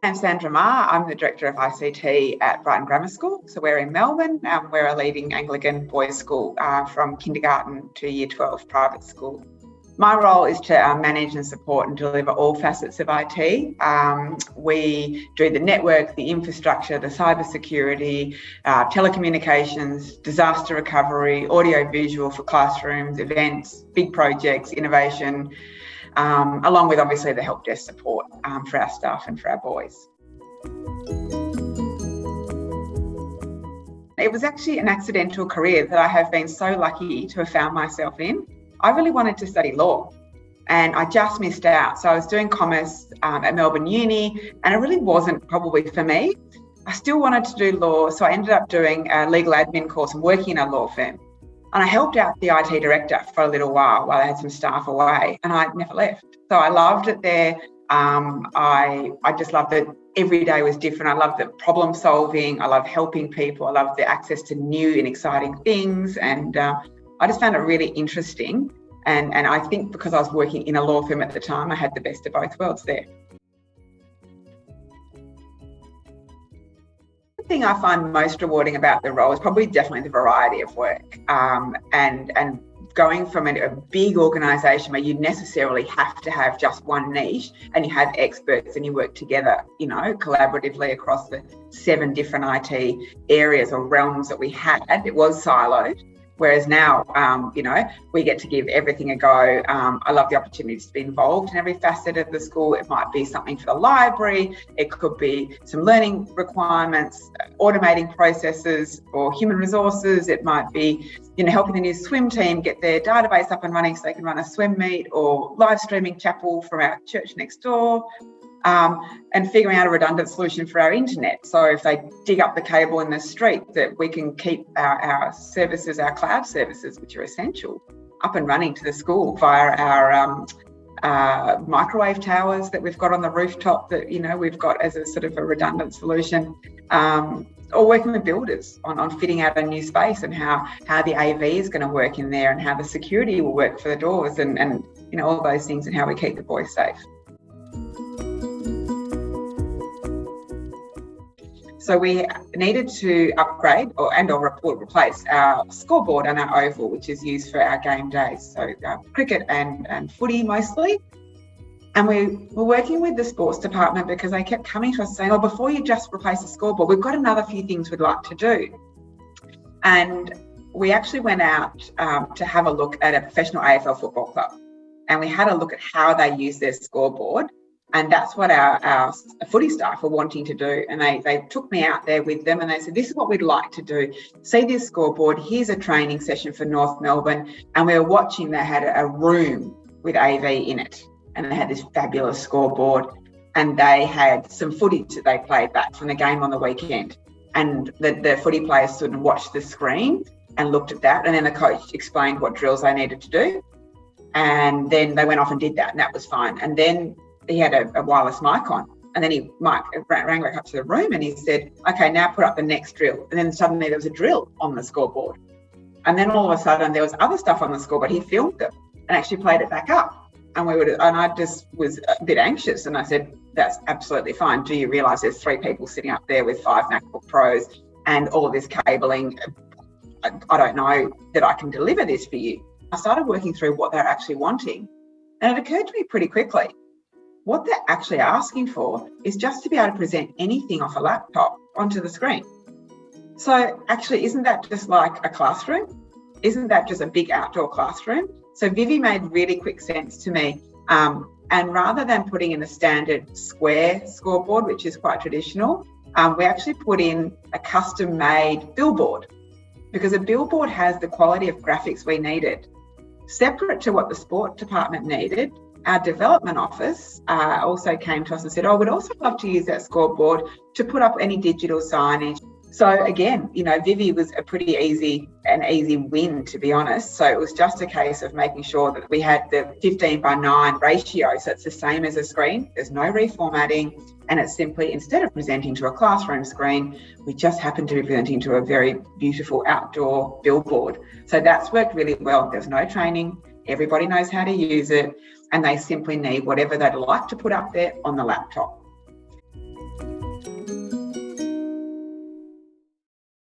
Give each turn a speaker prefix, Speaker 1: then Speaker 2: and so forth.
Speaker 1: I'm Sandra Maher. I'm the Director of ICT at Brighton Grammar School. So we're in Melbourne. We're a leading Anglican boys' school from kindergarten to year 12 private school. My role is to manage and support and deliver all facets of IT. We do the network, the infrastructure, the cybersecurity, telecommunications, disaster recovery, audio-visual for classrooms, events, big projects, innovation, along with obviously the help desk support for our staff and for our boys. It was actually an accidental career that I have been so lucky to have found myself in. I really wanted to study law and I just missed out. So I was doing commerce at Melbourne Uni and it really wasn't probably for me. I still wanted to do law, so I ended up doing a legal admin course and working in a law firm. And I helped out the IT director for a little while I had some staff away and I never left. So I loved it there. I just loved that every day was different. I loved the problem solving. I loved helping people. I loved the access to new and exciting things. And I just found it really interesting. And I think because I was working in a law firm at the time, I had the best of both worlds there. The thing I find most rewarding about the role is probably definitely the variety of work and going from a big organisation where you necessarily have to have just one niche and you have experts and you work together, collaboratively across the 7 different IT areas or realms that we had. It was siloed. Whereas now, we get to give everything a go. I love the opportunities to be involved in every facet of the school. It might be something for the library. It could be some learning requirements, automating processes or human resources. It might be, helping the new swim team get their database up and running so they can run a swim meet, or live streaming chapel from our church next door. And figuring out a redundant solution for our internet. So if they dig up the cable in the street, that we can keep our services, our cloud services, which are essential, up and running to the school via our microwave towers that we've got on the rooftop that, we've got as a sort of a redundant solution. Or working with builders on fitting out a new space and how the AV is going to work in there and how the security will work for the doors and all those things and how we keep the boys safe. So we needed to upgrade or replace our scoreboard and our oval, which is used for our game days. So cricket and footy mostly. And we were working with the sports department because they kept coming to us saying, before you just replace the scoreboard, we've got another few things we'd like to do. And we actually went out to have a look at a professional AFL football club. And we had a look at how they use their scoreboard. And that's what our footy staff were wanting to do. And they took me out there with them and they said, this is what we'd like to do. See this scoreboard, here's a training session for North Melbourne. And we were watching, they had a room with AV in it. And they had this fabulous scoreboard. And they had some footage that they played back from the game on the weekend. And the footy players stood and watched the screen and looked at that. And then the coach explained what drills they needed to do. And then they went off and did that, and that was fine. And then he had a wireless mic on, and then he rang back up to the room and he said, okay, now put up the next drill. And then suddenly there was a drill on the scoreboard. And then all of a sudden there was other stuff on the scoreboard. He filmed it and actually played it back up. And I just was a bit anxious. And I said, that's absolutely fine. Do you realise there's 3 people sitting up there with 5 MacBook Pros and all of this cabling? I don't know that I can deliver this for you. I started working through what they're actually wanting. And it occurred to me pretty quickly, what they're actually asking for is just to be able to present anything off a laptop onto the screen. So actually, isn't that just like a classroom? Isn't that just a big outdoor classroom? So Vivi made really quick sense to me. And rather than putting in a standard square scoreboard, which is quite traditional, we actually put in a custom-made billboard, because a billboard has the quality of graphics we needed. Separate to what the sport department needed, our development office also came to us and said, we'd also love to use that scoreboard to put up any digital signage. So again, Vivi was a pretty easy win, to be honest. So it was just a case of making sure that we had the 15:9 ratio. So it's the same as a screen. There's no reformatting. And it's simply, instead of presenting to a classroom screen, we just happen to be presenting to a very beautiful outdoor billboard. So that's worked really well. There's no training. Everybody knows how to use it. And they simply need whatever they'd like to put up there on the laptop.